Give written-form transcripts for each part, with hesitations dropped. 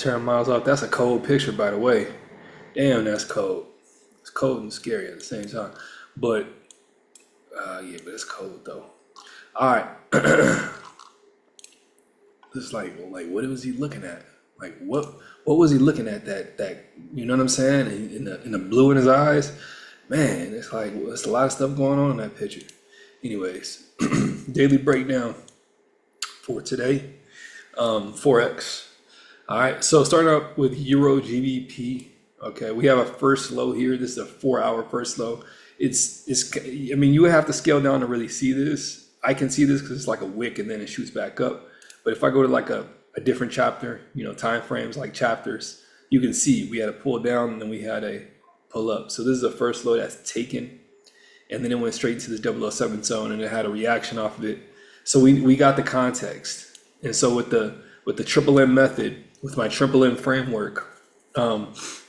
turn miles off. That's a cold picture, by the way. Damn, that's cold. It's cold and scary at the same time. But yeah, but it's cold though. All right. It's like what was he looking at? Like what was he looking at? That you know what I'm saying? In the blue in his eyes, man. It's like well, it's a lot of stuff going on in that picture. Anyways, daily breakdown for today. Forex. All right, so starting up with Euro GBP. Okay, we have a first low here. This is a 4-hour first low. It's. I mean, you would have to scale down to really see this. I can see this because it's like a wick and then it shoots back up. But if I go to like a different chapter, you know, time frames like chapters, you can see we had a pull down and then we had a pull up. So this is a first low that's taken, and then it went straight to this 007 zone and it had a reaction off of it. So we got the context. And so with the triple M method, with my triple M framework,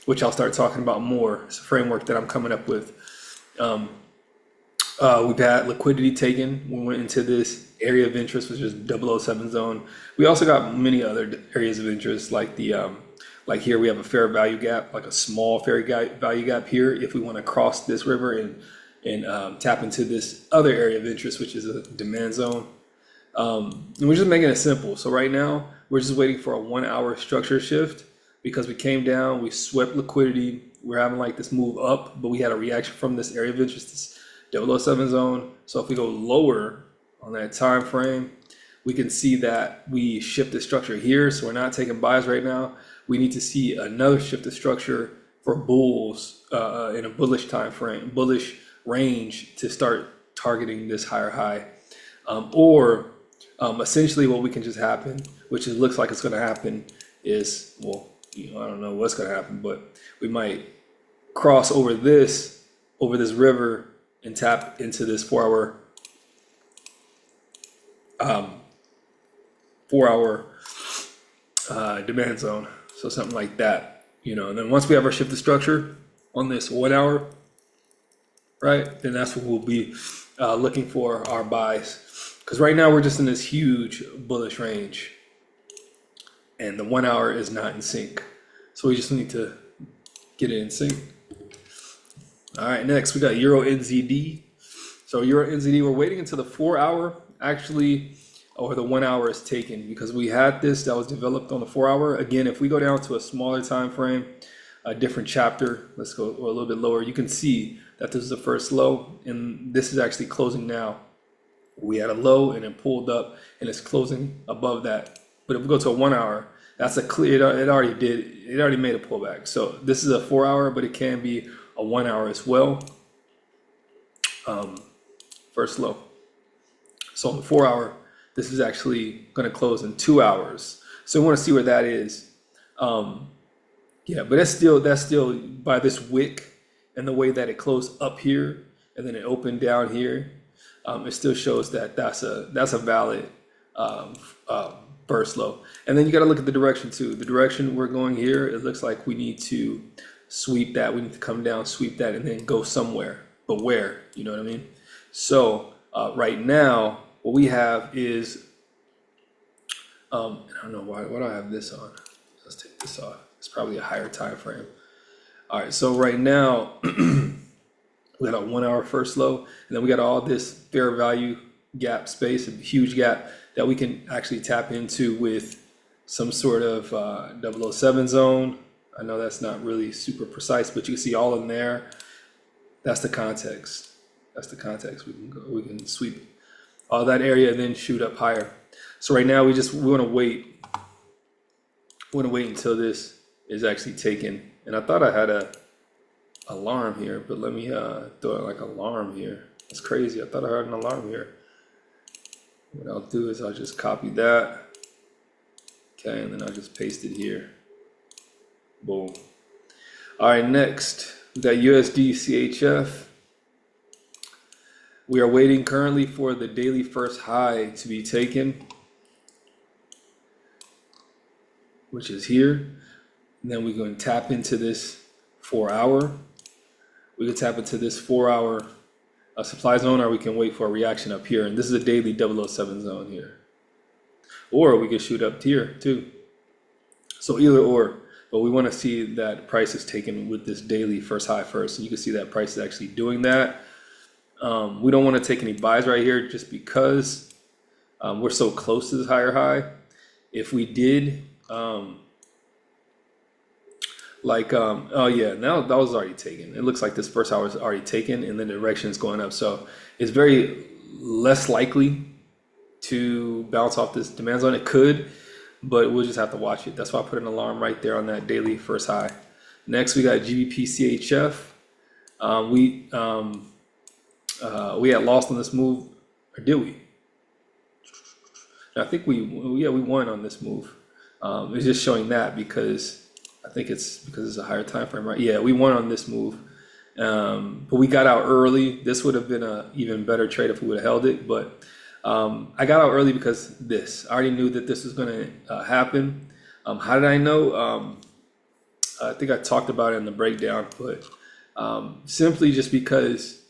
which I'll start talking about more. It's a framework that I'm coming up with. We've had liquidity taken. We went into this area of interest, which is 007 zone. We also got many other areas of interest, like like here we have a fair value gap, like a small value gap here. If we want to cross this river and tap into this other area of interest, which is a demand zone. And we're just making it simple. So right now we're just waiting for a 1-hour structure shift because we came down, we swept liquidity. We're having like this move up, but we had a reaction from this area of interest, this 007 zone. So if we go lower on that time frame, we can see that we shift the structure here. So we're not taking buys right now. We need to see another shift of structure for bulls in a bullish time frame, bullish range to start targeting this higher high. Essentially what we can just happen, which it looks like it's going to happen, is, well, you know, I don't know what's going to happen, but we might cross over this river and tap into this 4-hour demand zone. So something like that, you know. And then once we have our shifted structure on this 1 hour, right, then that's what we'll be looking for our buys. Because right now we're just in this huge bullish range, and the 1 hour is not in sync. So we just need to get it in sync. All right, next we got Euro NZD. So Euro NZD, we're waiting until the 4 hour actually, or the 1 hour is taken, because we had this that was developed on the 4 hour. Again, if we go down to a smaller time frame, a different chapter, let's go a little bit lower, you can see that this is the first low, and this is actually closing now. We had a low and it pulled up and it's closing above that. But if we go to a 1 hour, that's a clear, it already made a pullback. So this is a 4 hour, but it can be a 1 hour as well. First low. So on the 4 hour, this is actually going to close in 2 hours. So we want to see where that is. Yeah, but that's still by this wick and the way that it closed up here and then it opened down here. It still shows that that's a valid burst low. And then you got to look at the direction too. The direction we're going here, it looks like we need to sweep that. We need to come down, sweep that, and then go somewhere. But where? You know what I mean? So right now, what we have is, I don't know why do I have this on? Let's take this off. It's probably a higher time frame. All right, so right now, we got a 1 hour first low, and then we got all this fair value gap space, a huge gap that we can actually tap into with some sort of 007 zone. I know that's not really super precise, but you can see all in there. That's the context. That's the context. We can sweep all that area and then shoot up higher. So right now we want to wait. We want to wait until this is actually taken. And I thought I had a alarm here, but let me throw like alarm here. That's crazy. I thought I heard an alarm here. What I'll do is I'll just copy that. Okay, and then I'll just paste it here. Boom. All right, next we got USD CHF. We are waiting currently for the daily first high to be taken, which is here. And then we're going to tap into this 4 hour. We can tap into this 4 hour supply zone, or we can wait for a reaction up here. And this is a daily 007 zone here. Or we can shoot up here too. So either or, but we want to see that price is taken with this daily first high first. And you can see that price is actually doing that. We don't want to take any buys right here just because we're so close to this higher high. If we did, oh yeah, now that was already taken. It looks like this first hour is already taken and then the direction is going up. So it's very less likely to bounce off this demand zone. It could, but we'll just have to watch it. That's why I put an alarm right there on that daily first high. Next, we got GBP CHF. We had lost on this move, or did we? I think we won on this move. It's just showing that because I think it's because it's a higher time frame, right? Yeah, we won on this move, but we got out early. This would have been a even better trade if we would have held it, but I got out early because I already knew that this was going to happen. How did I know? I think I talked about it in the breakdown, but simply just because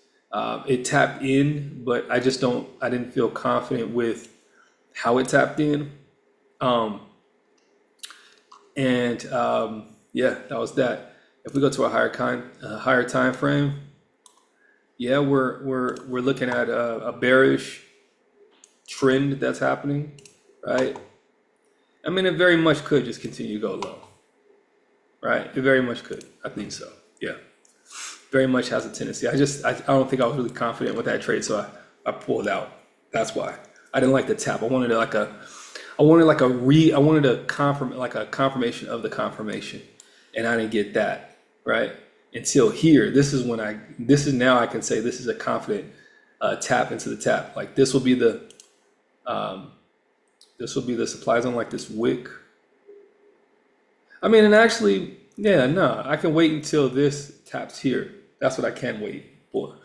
it tapped in, but I didn't feel confident with how it tapped in. Yeah, that was that. If we go to a higher time frame, yeah, we're looking at a bearish trend that's happening, right? I mean, it very much could just continue to go low, right? It very much could. I think so. Yeah, very much has a tendency. I don't think I was really confident with that trade, so I pulled out. That's why I didn't like the tap. I wanted a confirmation of the confirmation, and I didn't get that, right? Until here. This is now I can say this is a confident tap into the tap. Like this will be the supply zone, like this wick. I mean, and actually, yeah, no, I can wait until this taps here. That's what I can wait for.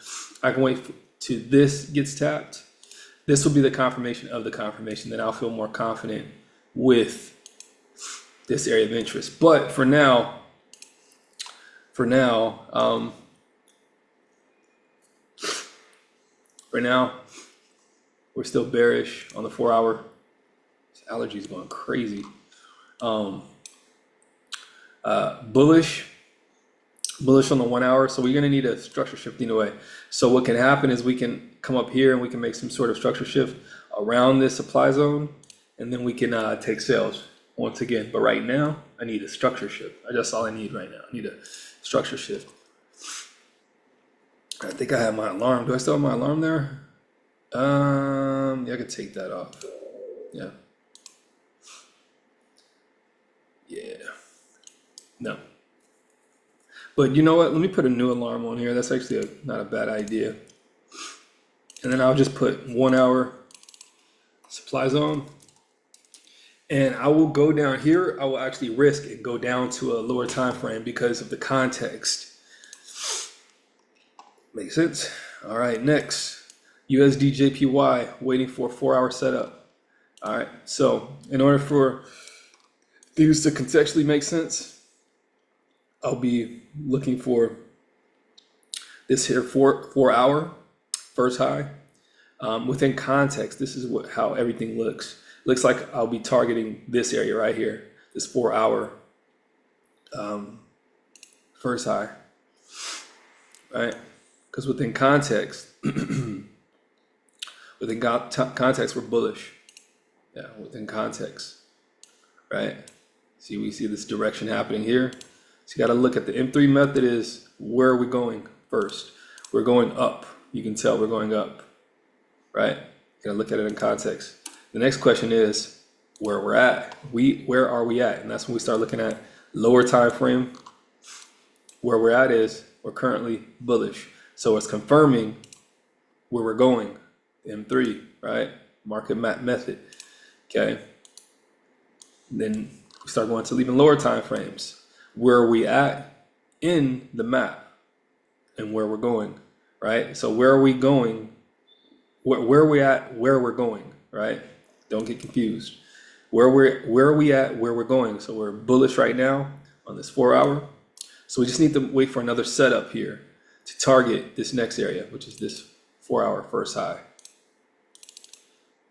I can wait till this gets tapped. This will be the confirmation of the confirmation. Then I'll feel more confident with this area of interest. But for now, we're still bearish on the 4 hour. This allergy is going crazy. Bullish on the 1 hour. So we're going to need a structure shift anyway. So what can happen is we can come up here and we can make some sort of structure shift around this supply zone, and then we can take sales once again. But right now, I need a structure shift. That's all I need right now. I need a structure shift. I think I have my alarm. Do I still have my alarm there? Yeah, I could take that off. Yeah. Yeah. No. But you know what? Let me put a new alarm on here. That's actually not a bad idea. And then I'll just put 1 hour supply zone. And I will go down here. I will actually risk and go down to a lower time frame because of the context. Makes sense? All right, next. USD JPY waiting for a 4 hour setup. All right, so in order for these to contextually make sense, I'll be looking for this here 4 hour first high. Within context, this is how everything looks. Looks like I'll be targeting this area right here, this 4 hour first high, right? Because within context, context, we're bullish. Yeah, within context, right? See, we see this direction happening here. So you got to look at the M3 method is where are we going first? We're going up. You can tell we're going up, right? You got to look at it in context. The next question is where we're at. Where are we at? And that's when we start looking at lower time frame. Where we're at is we're currently bullish. So it's confirming where we're going. M3, right? Market map method. Okay. Then we start going to even lower time frames. Where are we at in the map and where we're going, right? So where are we going? Where are we at? Where we're going, right? Don't get confused. Where are we at? Where we're going? So we're bullish right now on this 4 hour. So we just need to wait for another setup here to target this next area, which is this 4 hour first high.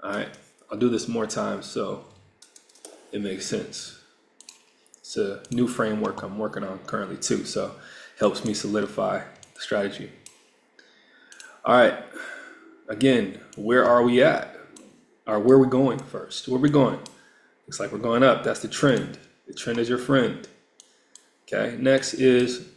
All right, I'll do this more times so it makes sense. It's a new framework I'm working on currently too, so helps me solidify the strategy. All right, again, where are we at? Or where are we going first? Where are we going? Looks like we're going up. That's the trend. The trend is your friend. Okay, next is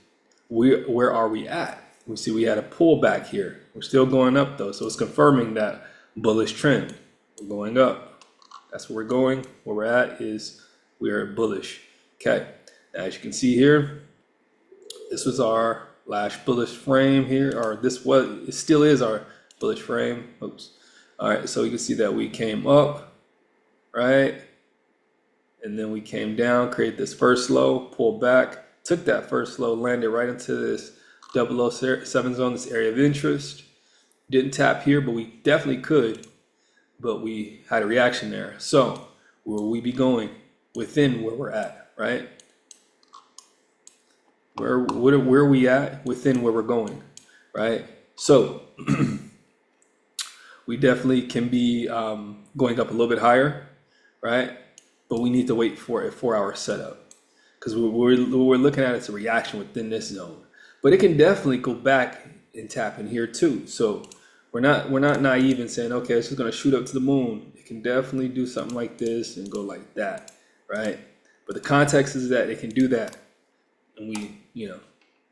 where are we at? We see we had a pullback here. We're still going up though, so it's confirming that bullish trend. We're going up. That's where we're going. Where we're at is we're bullish. Okay, now as you can see here, this was our last bullish frame here, or it still is our bullish frame. Oops. All right, so you can see that we came up, right? And then we came down, created this first low, pulled back, took that first low, landed right into this 007 zone, this area of interest. Didn't tap here, but we definitely could, but we had a reaction there. So where will we be going? Within where we're at, right? Where are we at? Within where we're going, right? So we definitely can be going up a little bit higher, right? But we need to wait for a 4-hour setup, because what we're looking at is a reaction within this zone. But it can definitely go back and tap in here too. So we're not naive in saying, okay, it's just going to shoot up to the moon. It can definitely do something like this and go like that, right? But the context is that it can do that, and we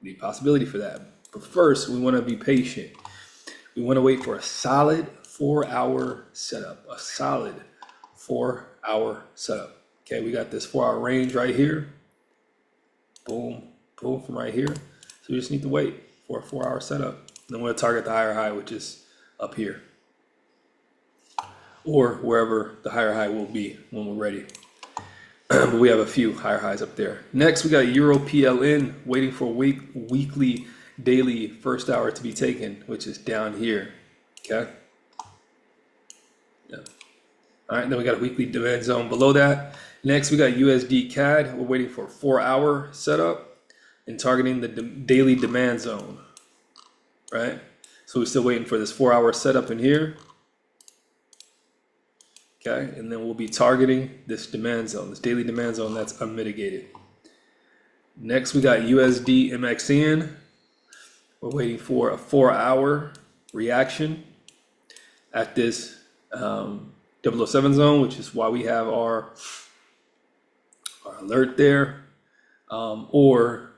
the possibility for that. But first, we want to be patient. We want to wait for a solid 4-hour setup, a solid 4-hour setup. Okay, we got this 4-hour range right here. Boom, boom from right here. So we just need to wait for a 4-hour setup. Then we'll target the higher high, which is up here, or wherever the higher high will be when we're ready. But we have a few higher highs up there. Next, we got Euro PLN waiting for weekly, daily first hour to be taken, which is down here. Okay. Yeah. All right, then we got a weekly demand zone below that. Next, we got USD CAD. We're waiting for a 4-hour setup and targeting the daily demand zone, right? So we're still waiting for this 4-hour setup in here. Okay, and then we'll be targeting this demand zone, this daily demand zone that's unmitigated. Next, we got USD MXN. We're waiting for a 4-hour reaction at this 007 zone, which is why we have our alert there, or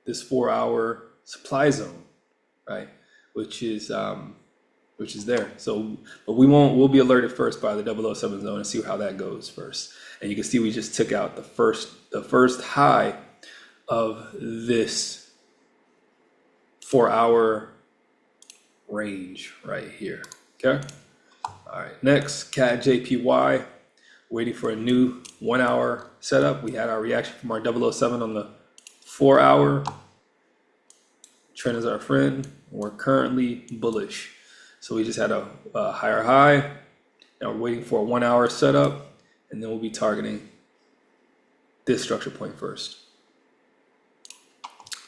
this 4-hour supply zone, right? Which is there. So, but we'll be alerted first by the 007 zone and see how that goes first. And you can see we just took out the first high of this 4-hour range right here. Okay. All right. Next, CAD JPY, waiting for a new 1-hour setup. We had our reaction from our 007 on the 4-hour. Trend is our friend. We're currently bullish. So we just had a higher high. Now we're waiting for a 1-hour setup, and then we'll be targeting this structure point first.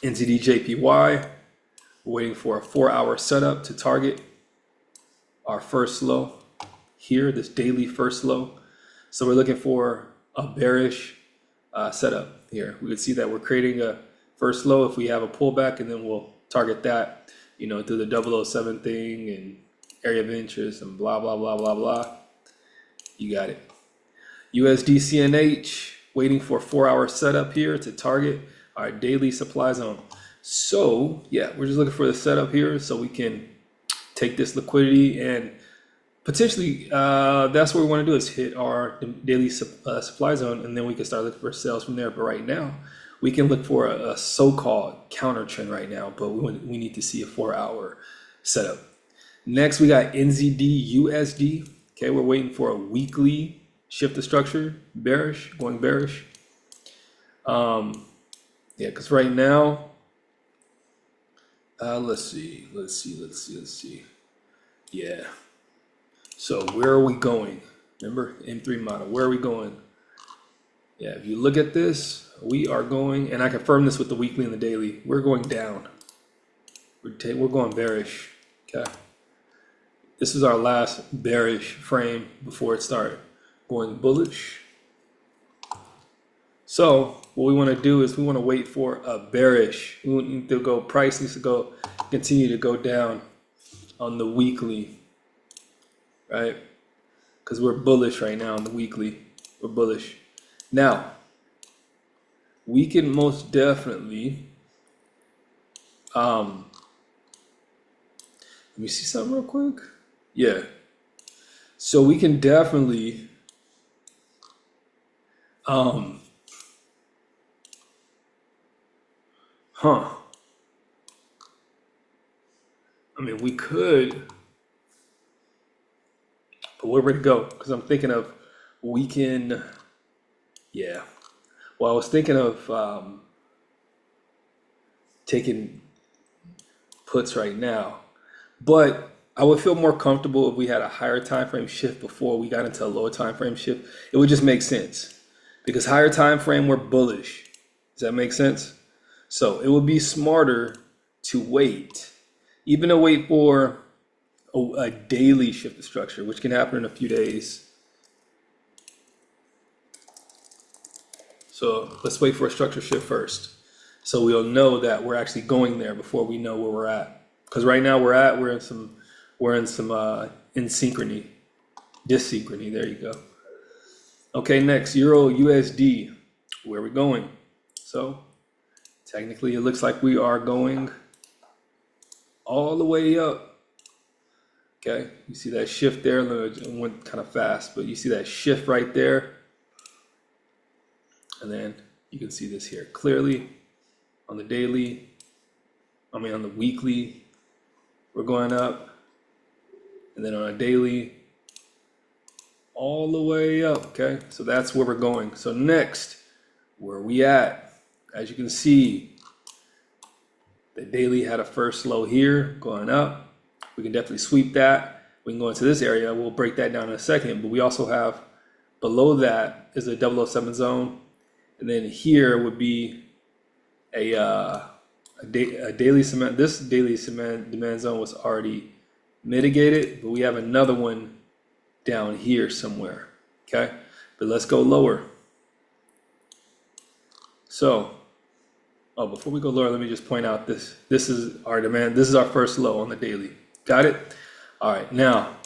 NZD JPY, we're waiting for a 4-hour setup to target our first low here, this daily first low. So we're looking for a bearish setup here. We could see that we're creating a first low if we have a pullback, and then we'll target that, through the 007 thing and area of interest and blah, blah, blah, blah, blah. You got it. USD CNH, waiting for a 4-hour setup here to target our daily supply zone. So yeah, we're just looking for the setup here so we can take this liquidity and potentially that's what we want to do, is hit our daily supply zone, and then we can start looking for sales from there. But right now, we can look for a so-called counter trend right now, but we need to see a 4-hour setup. Next, we got NZD USD. Okay, we're waiting for a weekly shift of structure, bearish, going bearish. Yeah, because right now, let's see. Yeah. So where are we going? Remember, M3 model, where are we going? Yeah, if you look at this, we are going, and I confirm this with the weekly and the daily, we're going down. We're going bearish. Okay. This is our last bearish frame before it started going bullish. So what we want to do is we want to wait for a bearish. We need to go, price needs to go, continue to go down on the weekly, right? Because we're bullish right now on the weekly. We're bullish. Now, we can most definitely, let me see something real quick. Yeah. So we can definitely, um, huh. I mean, we could, but where would it go? Because I'm thinking of, we can, yeah. Well, I was thinking of taking puts right now, but I would feel more comfortable if we had a higher time frame shift before we got into a lower time frame shift. It would just make sense because higher time frame, we're bullish. Does that make sense? So it would be smarter to wait, even to wait for a daily shift of structure, which can happen in a few days. So let's wait for a structure shift first. So we'll know that we're actually going there before we know where we're at. Because right now we're in some insynchrony, dysynchrony. There you go. Okay, next Euro USD. Where are we going? So technically, it looks like we are going all the way up. Okay, you see that shift there. It went kind of fast, but you see that shift right there. And then you can see this here clearly on the daily. I mean, on the weekly, we're going up. And then on a daily, all the way up. Okay, so that's where we're going. So next, where are we at? As you can see, the daily had a first low here going up. We can definitely sweep that. We can go into this area. We'll break that down in a second. But we also have below that is a 007 zone. And then here would be a daily cement. This daily cement demand zone was already mitigated, but we have another one down here somewhere. Okay, but let's go lower. So, oh, before we go lower, let me just point out this. This is our demand. This is our first low on the daily. Got it? All right. Now,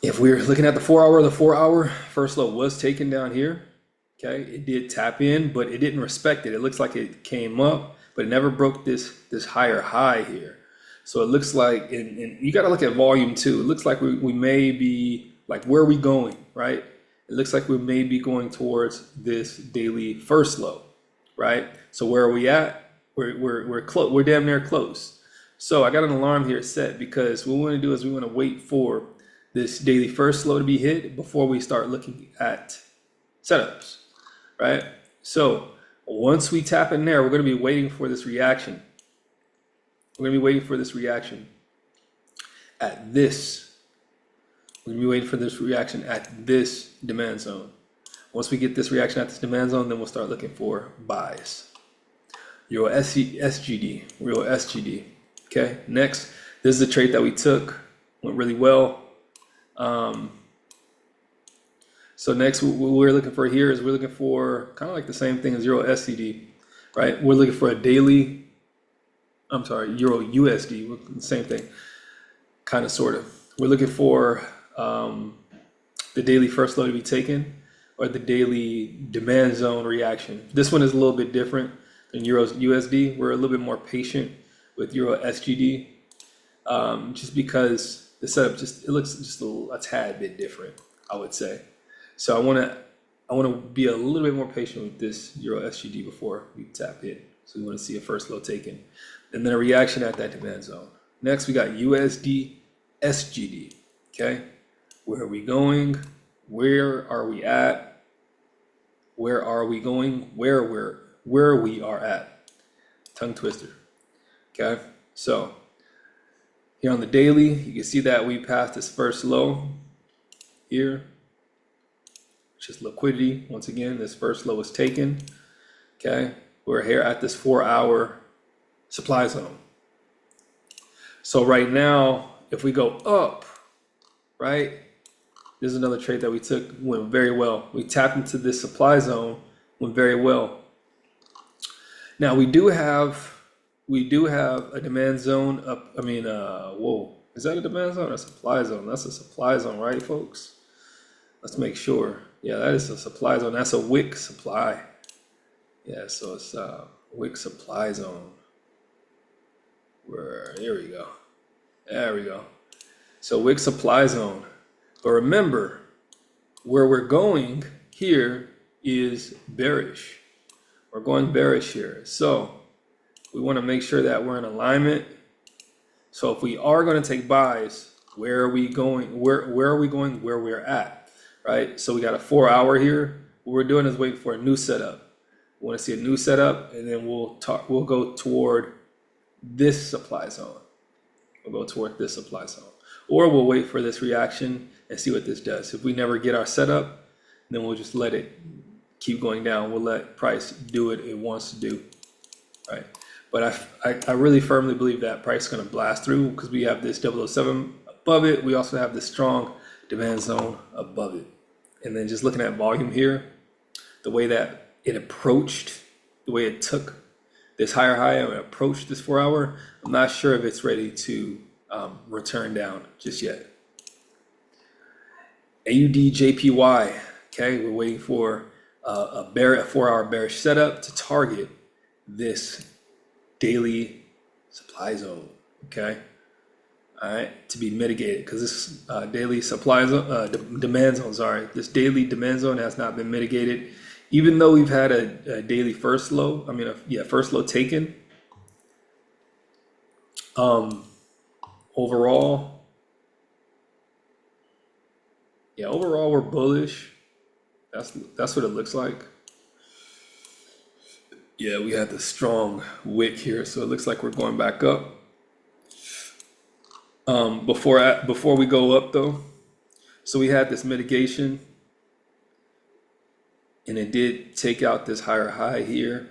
if we're looking at the 4 hour, the 4 hour first low was taken down here. Okay, it did tap in, but it didn't respect it. It looks like it came up, but it never broke this higher high here. So it looks like, and you got to look at volume too. It looks like we may be, like, where are we going, right? It looks like we may be going towards this daily first low, right? So where are we at? We're close. We're damn near close. So I got an alarm here set because what we want to do is we want to wait for this daily first low to be hit before we start looking at setups, right? So once we tap in there, we're going to be waiting for this reaction. We're going to be waiting for this reaction at this. We're going to be waiting for this reaction at this demand zone. Once we get this reaction at this demand zone, then we'll start looking for buys. Euro SGD, Euro SGD. Okay, next, this is a trade that we took, went really well. So next, what we're looking for here is we're looking for kind of like the same thing as Euro SCD, right? We're looking for a daily, I'm sorry, Euro USD, same thing, kind of, sort of. We're looking for the daily first low to be taken or the daily demand zone reaction. This one is a little bit different than Euro USD. We're a little bit more patient with Euro SGD, just because the setup it looks just a tad bit different, I would say. So I want to be a little bit more patient with this Euro SGD before we tap in. So we want to see a first low taken, and then a reaction at that demand zone. Next, we got USD SGD. Okay, where are we going? Where are we at? Where are we going? Where we are at? Tongue twister. Okay, so here on the daily, you can see that we passed this first low here, which is liquidity. Once again, this first low is taken. Okay, we're here at this 4 hour supply zone. So right now, if we go up, right, This is another trade that we took, went very well. We tapped into this supply zone, went very well. Now we do have a demand zone up. I mean, whoa, is that a demand zone or a supply zone? That's a supply zone, right, folks? Let's make sure. Yeah, that is a supply zone. That's a wick supply. Yeah, so it's a wick supply zone. Here we go. There we go. So wick supply zone. But remember, where we're going here is bearish. We're going bearish here. So we want to make sure that we're in alignment. So if we are going to take buys, where are we going? Where are we going? Where we're at, right? So we got a 4 hour here. What we're doing is waiting for a new setup. We want to see a new setup, and then we'll go toward this supply zone. We'll go toward this supply zone. Or we'll wait for this reaction and see what this does. If we never get our setup, then we'll just let it keep going down. We'll let price do what it wants to do, right? But I really firmly believe that price is going to blast through because we have this 007 above it. We also have this strong demand zone above it. And then just looking at volume here, the way that it approached, the way it took this higher high and approached this 4 hour, I'm not sure if it's ready to return down just yet. AUD JPY, okay, we're waiting for a 4 hour bearish setup to target this daily supply zone, okay, all right, to be mitigated because this daily supply zone, demand zone, sorry, this daily demand zone has not been mitigated, even though we've had a daily first low. I mean, first low taken. Overall, overall we're bullish. That's what it looks like. Yeah, we had the strong wick here, so it looks like we're going back up. Before we go up though, so we had this mitigation, and it did take out this higher high here.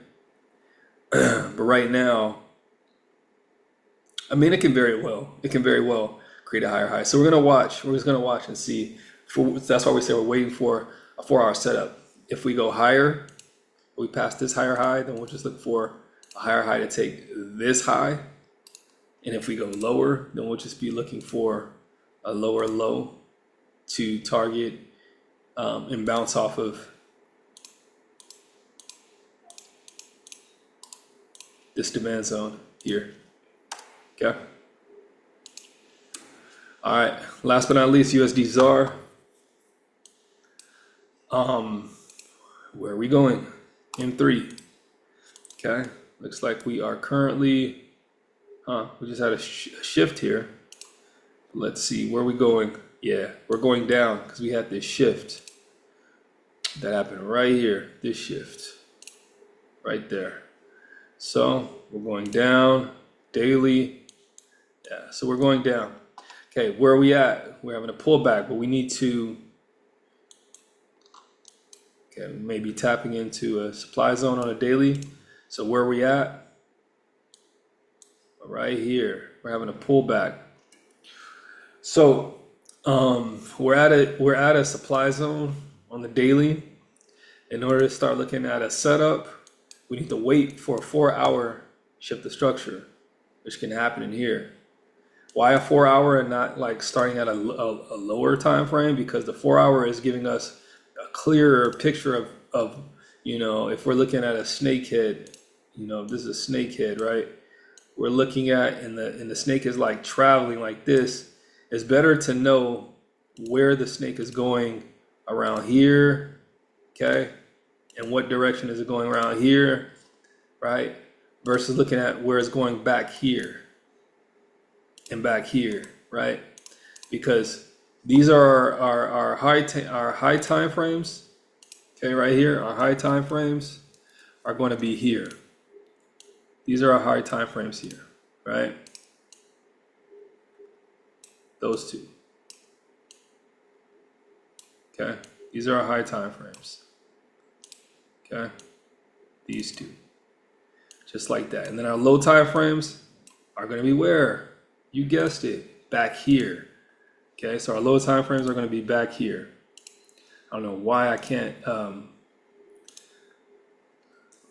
But right now, I mean, it can very well create a higher high. So we're just gonna watch and see. That's why we say we're waiting for a 4 hour setup. If we go higher, we pass this higher high, then we'll just look for a higher high to take this high. And if we go lower, then we'll just be looking for a lower low to target and bounce off of this demand zone here. Okay. All right. Last but not least, USD ZAR. Where are we going? M3. Okay. Looks like we are currently, we just had a shift here. Let's see, where are we going? Yeah, we're going down because we had this shift that happened right here. This shift right there. So we're going down daily. Yeah, so we're going down. Okay, where are we at? We're having a pullback, but we need to, okay, maybe tapping into a supply zone on a daily. So where are we at? Right here. We're having a pullback. So we're at a supply zone on the daily. In order to start looking at a setup, we need to wait for a 4 hour shift of structure, which can happen in here. Why a 4 hour and not like starting at a lower time frame? Because the 4 hour is giving us a clearer picture of you know, if we're looking at a snake head, you know, this is a snake head, right? We're looking at, and the snake is like traveling like this. It's better to know where the snake is going around here, okay? And what direction is it going around here, right? Versus looking at where it's going back here and back here, right? Because these are our high time frames, okay, right here. Our high time frames are going to be here. These are our high time frames here, right? Those two. Okay, these are our high time frames. Okay, these two. Just like that. And then our low time frames are going to be where? You guessed it, back here. Okay, so our low time frames are going to be back here. I don't know why I can't,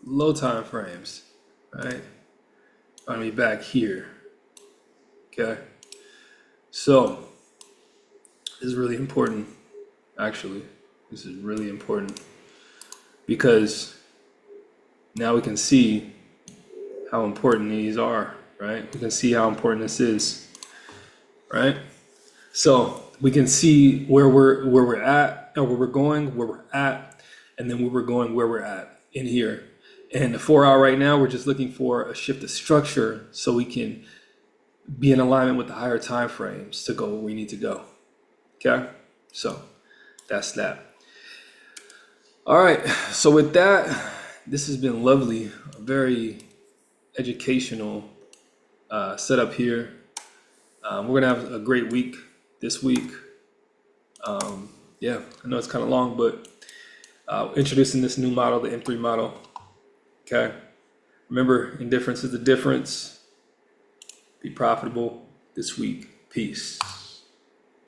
low time frames, right? Are going to be back here. Okay, so this is really important, actually. This is really important because now we can see how important these are, right? We can see how important this is, right? So we can see where we're at, or where we're going, where we're at, and then where we're going, where we're at in here. And the 4 hour right now, we're just looking for a shift of structure so we can be in alignment with the higher time frames to go where we need to go. Okay, so that's that. All right, so with that, this has been lovely, a very educational setup here. We're gonna have a great week this week. Yeah, I know it's kind of long, but introducing this new model, the M3 model. Okay, remember, indifference is the difference. Be profitable this week. Peace.